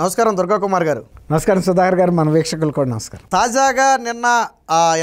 నమస్కారం దుర్గా కుమార్ గారు. నమస్కారం సుధాకర్ గారు, మన వీక్షకులు కూడా నమస్కారం. తాజాగా నిన్న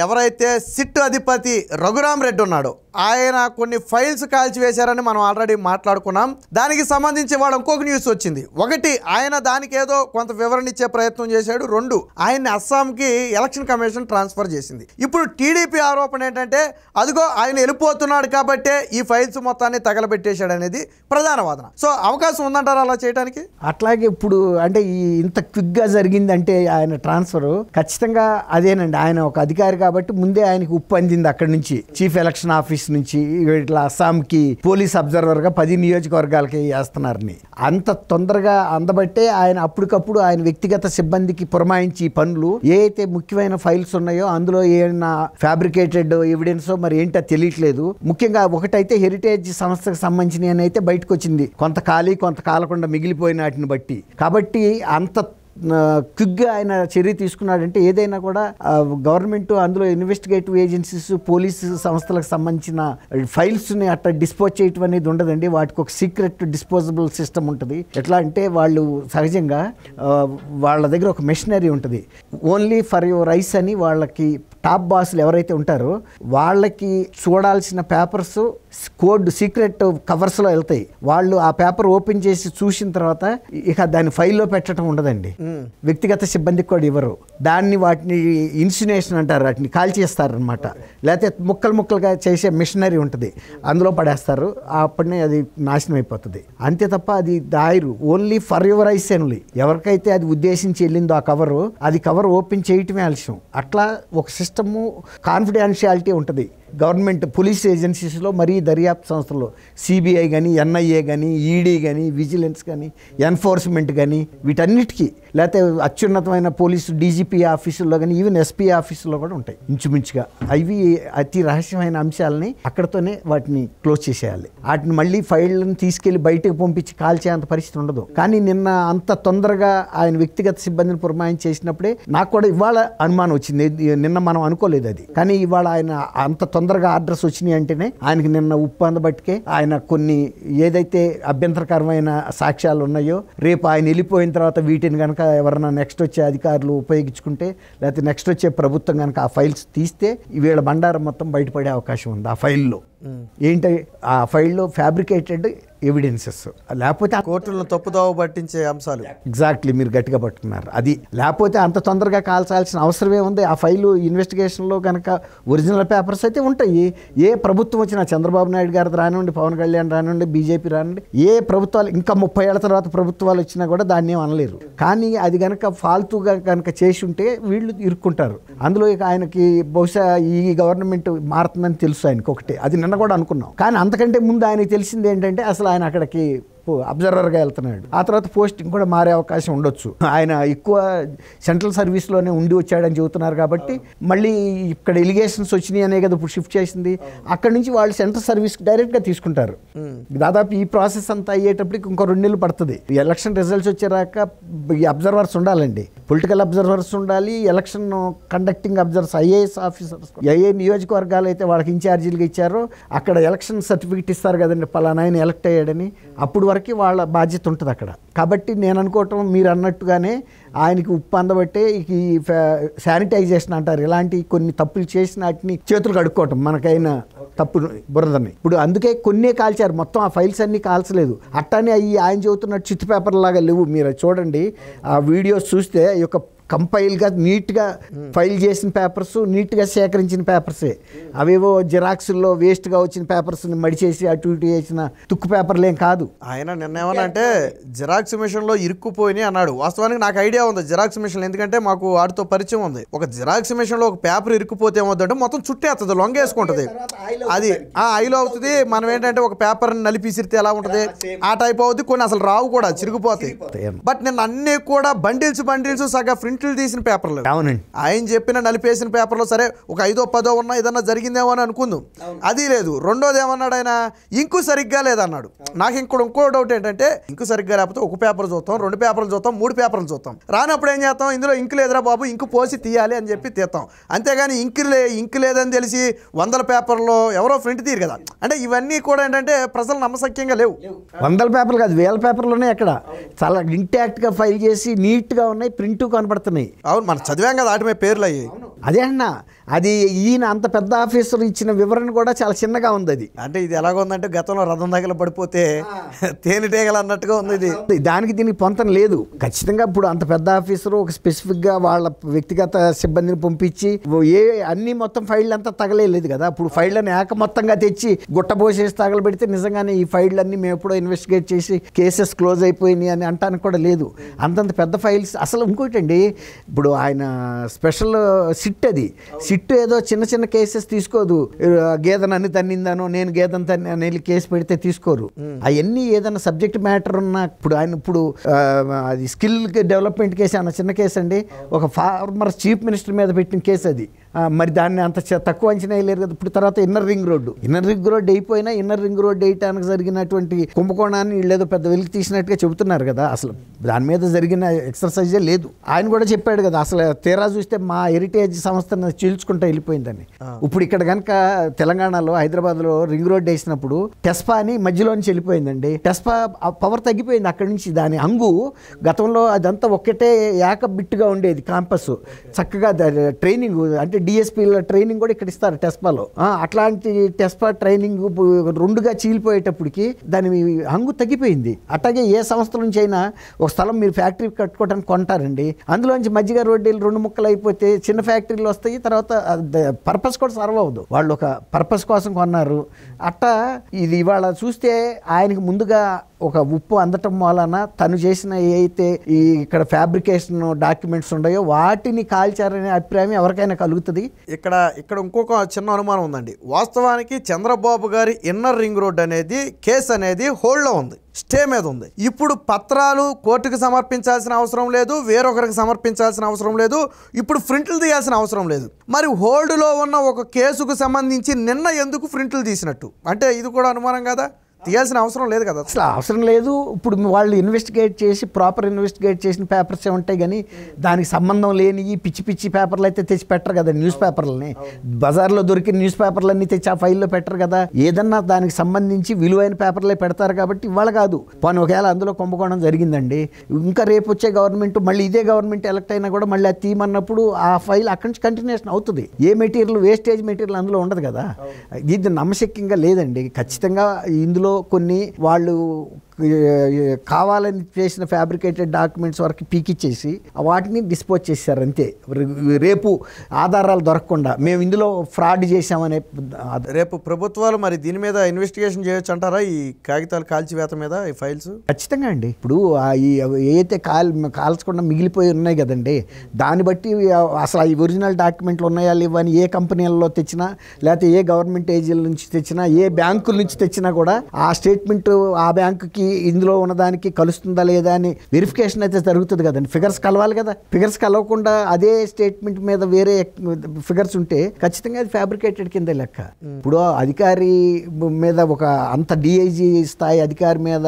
ఎవరైతే సిట్ అధిపతి రఘురామ్ రెడ్డి ఉన్నాడో ఆయన కొన్ని ఫైల్స్ కాల్చివేశారని మనం ఆల్రెడీ మాట్లాడుకున్నాం. దానికి సంబంధించి వాడు ఇంకొక న్యూస్ వచ్చింది. ఒకటి, ఆయన దానికి ఏదో కొంత వివరణ ఇచ్చే ప్రయత్నం చేశాడు. రెండు, ఆయన్ని అస్సాంకి ఎలక్షన్ కమిషన్ ట్రాన్స్ఫర్ చేసింది. ఇప్పుడు టీడీపీ ఆరోపణ ఏంటంటే అదిగో ఆయన వెళ్ళిపోతున్నాడు కాబట్టే ఈ ఫైల్స్ మొత్తాన్ని తగలబెట్టేశాడు అనేది ప్రధాన వాదన. సో అవకాశం ఉందంటారా అలా చేయడానికి? అట్లాగే ఇప్పుడు అంటే ఇంత క్విక్గా జరిగిందంటే ఆయన ట్రాన్స్ఫర్ ఖచ్చితంగా అదేనండి. ఆయన ఒక అధికారి కాబట్టి ముందే ఆయనకి ఉప్పు అందింది అక్కడి నుంచి, చీఫ్ ఎలక్షన్ ఆఫీస్ నుంచి. ఇట్లా అస్సాంకి పోలీస్ అబ్జర్వర్గా 10 నియోజకవర్గాలకి వేస్తున్నారని అంత తొందరగా అందబట్టే ఆయన అప్పటికప్పుడు ఆయన వ్యక్తిగత సిబ్బందికి పురమాయించి పనులు ఏదైతే ముఖ్యమైన ఫైల్స్ ఉన్నాయో అందులో ఏమైనా ఫ్యాబ్రికేటెడ్ ఎవిడెన్సో మరి ఏంటో తెలియట్లేదు. ముఖ్యంగా ఒకటైతే హెరిటేజ్ సంస్థకు సంబంధించిన అయితే బయటకు వచ్చింది, కొంత ఖాళీ కొంత కాలకుండా మిగిలిపోయిన వాటిని బట్టి. కాబట్టి అంత క్విక్గా ఆయన చర్య తీసుకున్నాడంటే ఏదైనా కూడా గవర్నమెంట్ అందులో ఇన్వెస్టిగేటివ్ ఏజెన్సీస్ పోలీసు సంస్థలకు సంబంధించిన ఫైల్స్ని అట్లా డిస్పోజ్ చేయటం అనేది ఉండదండి. వాటికి ఒక సీక్రెట్ డిస్పోజబుల్ సిస్టమ్ ఉంటుంది. ఎట్లా అంటే వాళ్ళు సహజంగా వాళ్ళ దగ్గర ఒక మెషినరీ ఉంటుంది, ఓన్లీ ఫర్ యువర్ ఐస్ అని. వాళ్ళకి టాప్ బాస్లు ఎవరైతే ఉంటారో వాళ్ళకి చూడాల్సిన పేపర్స్ కోడ్ సీక్రెట్ కవర్స్లో వెళ్తాయి. వాళ్ళు ఆ పేపర్ ఓపెన్ చేసి చూసిన తర్వాత ఇక దాన్ని ఫైల్లో పెట్టడం ఉండదండి. వ్యక్తిగత సిబ్బందికి కూడా ఇవ్వరు దాన్ని. వాటిని ఇన్సినేషన్ అంటారు, వాటిని కాల్చేస్తారనమాట. లేకపోతే ముక్కలు ముక్కలుగా చేసే మిషనరీ ఉంటుంది, అందులో పడేస్తారు. అప్పటినే అది నాశనం అయిపోతుంది. అంతే తప్ప అది దాయరు, only for your eyes only. ఎవరికైతే అది ఉద్దేశించి వెళ్ళిందో ఆ కవరు, అది కవర్ ఓపెన్ చేయటమే ఆలస్యం. అట్లా ఒక సిస్టము కాన్ఫిడెన్షియాలిటీ ఉంటుంది గవర్నమెంట్ పోలీస్ ఏజెన్సీస్లో, మరీ దర్యాప్తు సంస్థల్లో సిబిఐ కానీ, ఎన్ఐఏ కానీ, ఈడీ కానీ, విజిలెన్స్ కానీ, ఎన్ఫోర్స్మెంట్ కానీ, వీటన్నిటికీ, లేకపోతే అత్యున్నతమైన పోలీసు డీజీపీ ఆఫీసుల్లో కానీ, ఈవెన్ ఎస్పీ ఆఫీసుల్లో కూడా ఉంటాయి ఇంచుమించుగా. అవి అతి రహస్యమైన అంశాలని అక్కడతోనే వాటిని క్లోజ్ చేసేయాలి. వాటిని మళ్ళీ ఫైళ్ళని తీసుకెళ్లి బయటకు పంపించి కాల్చేంత పరిస్థితి ఉండదు. కానీ నిన్న అంత తొందరగా ఆయన వ్యక్తిగత సిబ్బందిని పురమాయించి చేసినప్పుడే నాకు కూడా ఇవాళ అనుమానం వచ్చింది. నిన్న మనం అనుకోలేదు అది, కానీ ఇవాళ ఆయన అంత తొందరగా ఆర్డర్స్ వచ్చినాయి అంటేనే ఆయనకి నిన్న ఉప్పు అందబట్టికే ఆయన కొన్ని ఏదైతే అభ్యంతరకరమైన సాక్ష్యాలు ఉన్నాయో రేపు ఆయన వెళ్ళిపోయిన తర్వాత వీటిని కనుక ఎవరైనా నెక్స్ట్ వచ్చే అధికారులు ఉపయోగించుకుంటే, లేకపోతే నెక్స్ట్ వచ్చే ప్రభుత్వం కనుక ఆ ఫైల్స్ తీస్తే వీళ్ళ బండారం మొత్తం బయటపడే అవకాశం ఉంది. ఆ ఫైల్లో ఏంటి, ఆ ఫైల్లో ఫ్యాబ్రికేటెడ్ ఎవిడెన్సెస్, లేకపోతే కోర్టులను తప్పుదోవ పట్టించే అంశాలు. ఎగ్జాక్ట్లీ, మీరు గట్టిగా పట్టుకున్నారు. అది లేకపోతే అంత తొందరగా కాల్చాల్సిన అవసరమే ఉంది. ఆ ఫైలు ఇన్వెస్టిగేషన్లో కనుక ఒరిజినల్ పేపర్స్ అయితే ఉంటాయి. ఏ ప్రభుత్వం వచ్చినా, చంద్రబాబు నాయుడు గారిది రానివ్వండి, పవన్ కళ్యాణ్ రానివ్వండి, బీజేపీ రానివ్వండి, ఏ ప్రభుత్వాలు ఇంకా 30 ఏళ్ల తర్వాత ప్రభుత్వాలు వచ్చినా కూడా దాన్ని ఏం అనలేరు. కానీ అది కనుక ఫాల్తుగా కనుక చేసి ఉంటే వీళ్ళు ఇరుక్కుంటారు. అందులో ఇక ఆయనకి బహుశా ఈ గవర్నమెంట్ మారుతుందని తెలుసు ఆయనకి ఒకటి, అది నిన్న కూడా అనుకున్నాం. కానీ అంతకంటే ముందు ఆయనకి తెలిసింది ఏంటంటే అసలు ఆయన అక్కడికి అబ్జర్వర్గా వెళ్తున్నాడు. ఆ తర్వాత పోస్టింగ్ కూడా మారే అవకాశం ఉండొచ్చు. ఆయన ఎక్కువ సెంట్రల్ సర్వీస్లోనే ఉండి వచ్చాడని చెబుతున్నారు కాబట్టి మళ్ళీ ఇక్కడ ఎలిగేషన్స్ వచ్చినాయి అనే కదా ఇప్పుడు షిఫ్ట్ చేసింది. అక్కడి నుంచి వాళ్ళు సెంట్రల్ సర్వీస్కి డైరెక్ట్గా తీసుకుంటారు. దాదాపు ఈ ప్రాసెస్ అంతా అయ్యేటప్పటికి ఇంకో 2 నెలలు పడుతుంది. ఎలక్షన్ రిజల్ట్స్ వచ్చేరాక ఈ అబ్జర్వర్స్ ఉండాలండి, పొలిటికల్ అబ్జర్వర్స్ ఉండాలి, election conducting observers, IAS officers. ఏ నియోజకవర్గాలు అయితే వాళ్ళకి ఇన్ఛార్జీలుగా ఇచ్చారో అక్కడ ఎలక్షన్ సర్టిఫికెట్ ఇస్తారు కదండి, పలానా ఆయన ఎలక్ట్ అయ్యాడని. అప్పుడు వరకు వాళ్ళ బాధ్యత ఉంటుంది అక్కడ. కాబట్టి నేను అనుకోవటం మీరు అన్నట్టుగానే ఆయనకి ఉప్పు అందబట్టే ఈ శానిటైజేషన్ అంటారు, ఇలాంటి కొన్ని తప్పులు చేసిన వాటిని చేతులు కడుక్కోవటం మనకైనా తప్పు బురదని. ఇప్పుడు అందుకే కొన్నే కాల్చారు, మొత్తం ఆ ఫైల్స్ అన్నీ కాల్చలేదు. అట్టానే అవి ఆయన చెబుతున్నట్టు చిత్తు పేపర్ లాగా లేవు. మీరు చూడండి ఆ వీడియోస్ చూస్తే ఈ యొక్క కంపైల్గా నీట్గా ఫైల్ చేసిన పేపర్స్, నీట్గా సేకరించిన పేపర్సే. అవేవో జిరాక్స్లో వేస్ట్గా వచ్చిన పేపర్స్ని మడిచేసి అటు ఇటు వేసిన తుక్కు పేపర్లు ఏం కాదు. ఆయన నిన్న ఏమన్నా అంటే జిరాక్స్ మిషన్లో ఇరుక్కుపోయి అన్నాడు. వాస్తవానికి నాకు ఐడియా ఉంది జిరాక్స్ మిషన్, ఎందుకంటే మాకు వాటితో పరిచయం ఉంది. ఒక జిరాక్స్ మిషన్లో ఒక పేపర్ ఇరుక్కుపోతే ఏమవుతుందంటే మొత్తం చుట్టేస్తుంది, లొంగేసుకుంటుంది. అది ఐలో అవుతుంది. మనం ఏంటంటే ఒక పేపర్ని నలిపిసిరితే ఎలా ఉంటుంది ఆ టైప్ అవుతుంది. కొన్ని అసలు రావు కూడా, చిరిగిపోతాయి. బట్ నిన్న అన్నీ కూడా బండిల్స్ సగ ప్రింట్ ప్రింట్లు తీసిన పేపర్లు. అవునండి. ఆయన చెప్పిన నలిపేసిన పేపర్లో సరే ఒక 5ో 10ో ఉన్నా ఏదన్నా జరిగిందేమో అని అనుకుందాం. అది లేదు. రెండోది ఏమన్నాడు ఆయన, ఇంకు సరిగ్గా లేదన్నాడు. నాకు ఇంకో డౌట్ ఏంటంటే, ఇంకు సరిగ్గా లేకపోతే ఒక పేపర్ చూస్తాం, 2 పేపర్లు చూస్తాం, 3 పేపర్లు చూస్తాం. రానప్పుడు ఏం చేస్తాం, ఇందులో ఇంకు లేదురా బాబు, ఇంకు పోసి తీయాలి అని చెప్పి తీస్తాం. అంతేగాని ఇంకు లేదని తెలిసి 100 పేపర్లో ఎవరో ప్రింట్ తీయరు కదా. అంటే ఇవన్నీ కూడా ఏంటంటే ప్రజలు నమ్మశక్యంగా లేవు. 100 పేపర్లు కాదు, 1000 పేపర్లోనే అక్కడ చాలా ఇంటాక్ట్గా ఫైల్ చేసి నీట్గా ఉన్నాయి, ప్రింట్ కనపడుతున్నాయి. అవును, మనం చదివాం కదా వాటి మీద పేర్లు అయ్యాయి. అదే అన్నా, అది ఈయన అంత పెద్ద ఆఫీసర్ ఇచ్చిన వివరణ కూడా చాలా చిన్నగా ఉంది. అది అంటే ఇది ఎలాగ ఉందంటే గతంలో రథం దగ్గర పడిపోతే తేనెటీగలు అన్నట్టుగా ఉంది ఇది. దానికి దీనికి పొంతం లేదు. ఖచ్చితంగా ఇప్పుడు అంత పెద్ద ఆఫీసరు ఒక స్పెసిఫిక్గా వాళ్ళ వ్యక్తిగత సిబ్బందిని పంపించి అన్ని మొత్తం ఫైళ్ళు అంతా తగలేదు కదా. ఇప్పుడు ఫైళ్ళని మొత్తంగా తెచ్చి గుట్టబోసేసి తగలబెడితే నిజంగానే ఈ ఫైళ్ళన్నీ మేము ఎప్పుడో ఇన్వెస్టిగేట్ చేసి కేసెస్ క్లోజ్ అయిపోయినాయి అని అంటానికి కూడా లేదు. అంతంత పెద్ద ఫైల్స్. అసలు ఇంకోటండి, ఇప్పుడు ఆయన స్పెషల్ సిట్, అది సిట్ ఏదో చిన్న చిన్న కేసెస్ తీసుకోదు. గేదెను అన్ని తన్నిందానో, నేను గేదెను తన్ని కేసు పెడితే తీసుకోరు. అవన్నీ ఏదైనా సబ్జెక్ట్ మ్యాటర్ ఉన్నా, ఇప్పుడు ఆయన అది స్కిల్ డెవలప్మెంట్ కేసు అన్న చిన్న కేసు అండి. ఒక ఫార్మర్ చీఫ్ మినిస్టర్ మీద పెట్టిన కేసు అది. మరి దాన్ని అంత తక్కువ అంచనా వేయలేరు కదా. ఇప్పుడు తర్వాత ఇన్నర్ రింగ్ రోడ్డు అయిపోయినా ఇన్నర్ రింగ్ రోడ్డు వేయటానికి జరిగినటువంటి కుంభకోణాన్ని వీళ్ళేదో పెద్ద వెలికి తీసినట్టుగా చెబుతున్నారు కదా. అసలు దాని మీద జరిగిన ఎక్సర్సైజే లేదు. ఆయన కూడా చెప్పాడు కదా, అసలు తీరా చూస్తే మా హెరిటేజ్ సంస్థను చీల్చుకుంటూ వెళ్ళిపోయిందని. ఇప్పుడు ఇక్కడ కనుక తెలంగాణలో హైదరాబాద్లో రింగ్ రోడ్డు వేసినప్పుడు టెస్పా అని మధ్యలోంచి వెళ్ళిపోయిందండి. టెస్పా పవర్ తగ్గిపోయింది అక్కడి నుంచి. దాని హంగు గతంలో అదంతా ఒక్కటే బిట్టుగా ఉండేది క్యాంపస్. చక్కగా ట్రైనింగ్ అంటే డిఎస్పీల ట్రైనింగ్ కూడా ఇక్కడ ఇస్తారు టెస్పాలో. అట్లాంటి టెస్పా ట్రైనింగ్ 2గా చీలిపోయేటప్పటికి దాని హంగు తగ్గిపోయింది. అట్లాగే ఏ సంస్థ నుంచి అయినా ఒక స్థలం మీరు ఫ్యాక్టరీ కట్టుకోవడానికి కొంటారండి, అందులోంచి మధ్యగా రోడ్డీలు 2 ముక్కలు అయిపోతే చిన్న ఫ్యాక్టరీలు వస్తాయి. తర్వాత పర్పస్ కూడా సర్వ్ అవ్వదు. వాళ్ళు ఒక పర్పస్ కోసం కొన్నారు. అట్టా ఇది ఇవాళ చూస్తే ఆయనకు ముందుగా ఒక ఉప్పు అందటం వలన తను చేసిన ఏదైతే ఈ ఇక్కడ ఫ్యాబ్రికేషన్ డాక్యుమెంట్స్ ఉన్నాయో వాటిని కాల్చారనే అభిప్రాయం ఎవరికైనా కలుగుతుంది. ఇక్కడ ఇంకొక చిన్న అనుమానం ఉందండి. వాస్తవానికి చంద్రబాబు గారి ఇన్నర్ రింగ్ రోడ్ అనేది కేసు అనేది హోల్డ్లో ఉంది, స్టే మీద ఉంది. ఇప్పుడు పత్రాలు కోర్టుకు సమర్పించాల్సిన అవసరం లేదు, వేరొకరికి సమర్పించాల్సిన అవసరం లేదు, ఇప్పుడు ప్రింట్లు తీయాల్సిన అవసరం లేదు. మరి హోల్డ్లో ఉన్న ఒక కేసుకు సంబంధించి నిన్న ఎందుకు ప్రింట్లు తీసినట్టు? అంటే ఇది కూడా అనుమానం కదా. తీయాల్సిన అవసరం లేదు కదా. అసలు అవసరం లేదు. ఇప్పుడు వాళ్ళు ఇన్వెస్టిగేట్ చేసి ప్రాపర్ ఇన్వెస్టిగేట్ చేసిన పేపర్స్ ఉంటాయి, కానీ దానికి సంబంధం లేని ఈ పిచ్చి పేపర్లు అయితే తెచ్చి పెట్టరు కదా. న్యూస్ పేపర్లని బజార్లో దొరికిన న్యూస్ పేపర్లన్నీ తెచ్చి ఆ ఫైల్లో పెట్టరు కదా. ఏదన్నా దానికి సంబంధించి విలువైన పేపర్లే పెడతారు కాబట్టి ఇవాళ కాదు. పోనీ ఒకవేళ అందులో కుంభకోణం జరిగిందండి, ఇంకా రేపు వచ్చే గవర్నమెంట్ మళ్ళీ ఇదే గవర్నమెంట్ ఎలక్ట్ అయినా కూడా మళ్ళీ అది తీయమన్నప్పుడు ఆ ఫైల్ అక్కడి నుంచి కంటిన్యూషన్ అవుతుంది. ఏ మెటీరియల్ వేస్టేజ్ మెటీరియల్ అందులో ఉండదు కదా. ఇది నమ్మశక్యంగా లేదండి. ఖచ్చితంగా ఇందులో కొన్ని వాళ్ళు కావాలని చేసిన ఫ్యాబ్రికేటెడ్ డాక్యుమెంట్స్ వరకు పీకిచ్చేసి వాటిని డిస్పోజ్ చేశారు అంతే. రేపు ఆధారాలు దొరకకుండా మేము ఇందులో ఫ్రాడ్ చేశామనే. రేపు ప్రభుత్వాలు మరి దీని మీద ఇన్వెస్టిగేషన్ చేయొచ్చు అంటారా, ఈ కాగితాలు కాల్చివేత మీద, ఈ ఫైల్స్? ఖచ్చితంగా అండి. ఇప్పుడు ఏదైతే కాల్చకుండా మిగిలిపోయి ఉన్నాయి కదండి, దాన్ని బట్టి అసలు ఈ ఒరిజినల్ డాక్యుమెంట్లు ఉన్నాయా లేవని ఏ కంపెనీలలో తెచ్చినా, లేకపోతే ఏ గవర్నమెంట్ ఏజెన్సీల నుంచి తెచ్చినా, ఏ బ్యాంకుల నుంచి తెచ్చినా కూడా ఆ స్టేట్మెంట్ ఆ బ్యాంకుకి ఇందులో ఉన్నదానికి కలుస్తుందా లేదా అని వెరిఫికేషన్ అయితే జరుగుతుంది కదండి. ఫిగర్స్ కలవాలి కదా. ఫిగర్స్ కలవకుండా అదే స్టేట్మెంట్ మీద వేరే ఫిగర్స్ ఉంటే ఖచ్చితంగా అది ఫ్యాబ్రికేటెడ్ కింద లెక్క. ఇప్పుడు అధికారి మీద ఒక అంత డిఐజీ స్థాయి అధికారి మీద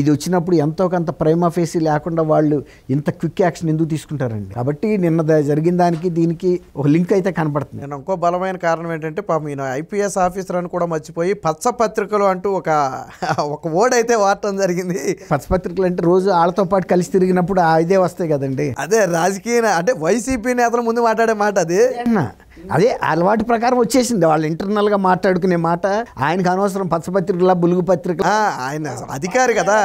ఇది వచ్చినప్పుడు ఎంతో కొంత ప్రైమా ఫేసీ లేకుండా వాళ్ళు ఇంత క్విక్ యాక్షన్ ఎందుకు తీసుకుంటారండి? కాబట్టి నిన్న జరిగిన దానికి దీనికి ఒక లింక్ అయితే కనపడుతుంది. నేను ఇంకో బలమైన కారణం ఏంటంటే పాపం ఈయన ఐపీఎస్ ఆఫీసర్ అని కూడా మర్చిపోయి పచ్చ పత్రికలు అంటూ ఒక ఓడ్ అయితే వాడటం జరిగింది. పచ్చపత్రికలు అంటే రోజు వాళ్ళతో పాటు కలిసి తిరిగినప్పుడు ఇదే వస్తాయి కదండి. అదే రాజకీయ అంటే వైసీపీ నేతల ముందు మాట్లాడే మాట అదే అలవాటు ప్రకారం వచ్చేసింది. వాళ్ళు ఇంటర్నల్ గా మాట్లాడుకునే మాట. ఆయనకు అనవసరం పచ్చపత్రికల బులుగు పత్రిక. ఆయన అధికారి కదా,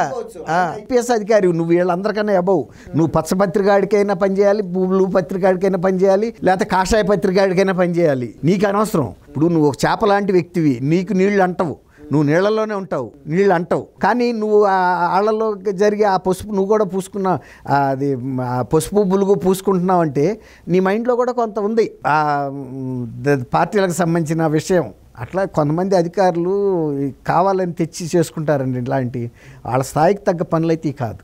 ఐపీఎస్ అధికారి. నువ్వు వీళ్ళందరికన్నా అబౌవ్. నువ్వు పచ్చపత్రికాడికైనా పనిచేయాలి, బులుగు పత్రికాడికైనా పనిచేయాలి, లేకపోతే కాషాయ పత్రికాడికైనా పనిచేయాలి. నీకు అనవసరం. ఇప్పుడు నువ్వు ఒక చేప లాంటి వ్యక్తివి, నీకు నీళ్లు అంటవు, నువ్వు నీళ్లలోనే ఉంటావు, నీళ్ళు అంటావు. కానీ నువ్వు ఆళ్ళలో జరిగే ఆ పసుపు నువ్వు కూడా పూసుకున్నావు, అది పసుపు బులుగు పూసుకుంటున్నావు అంటే నీ మైండ్లో కూడా కొంత ఉంది పార్టీలకు సంబంధించిన విషయం. అట్లా కొంతమంది అధికారులు కావాలని తెచ్చి చేసుకుంటారండి ఇట్లాంటి. వాళ్ళ స్థాయికి తగ్గ పనులైతే కాదు.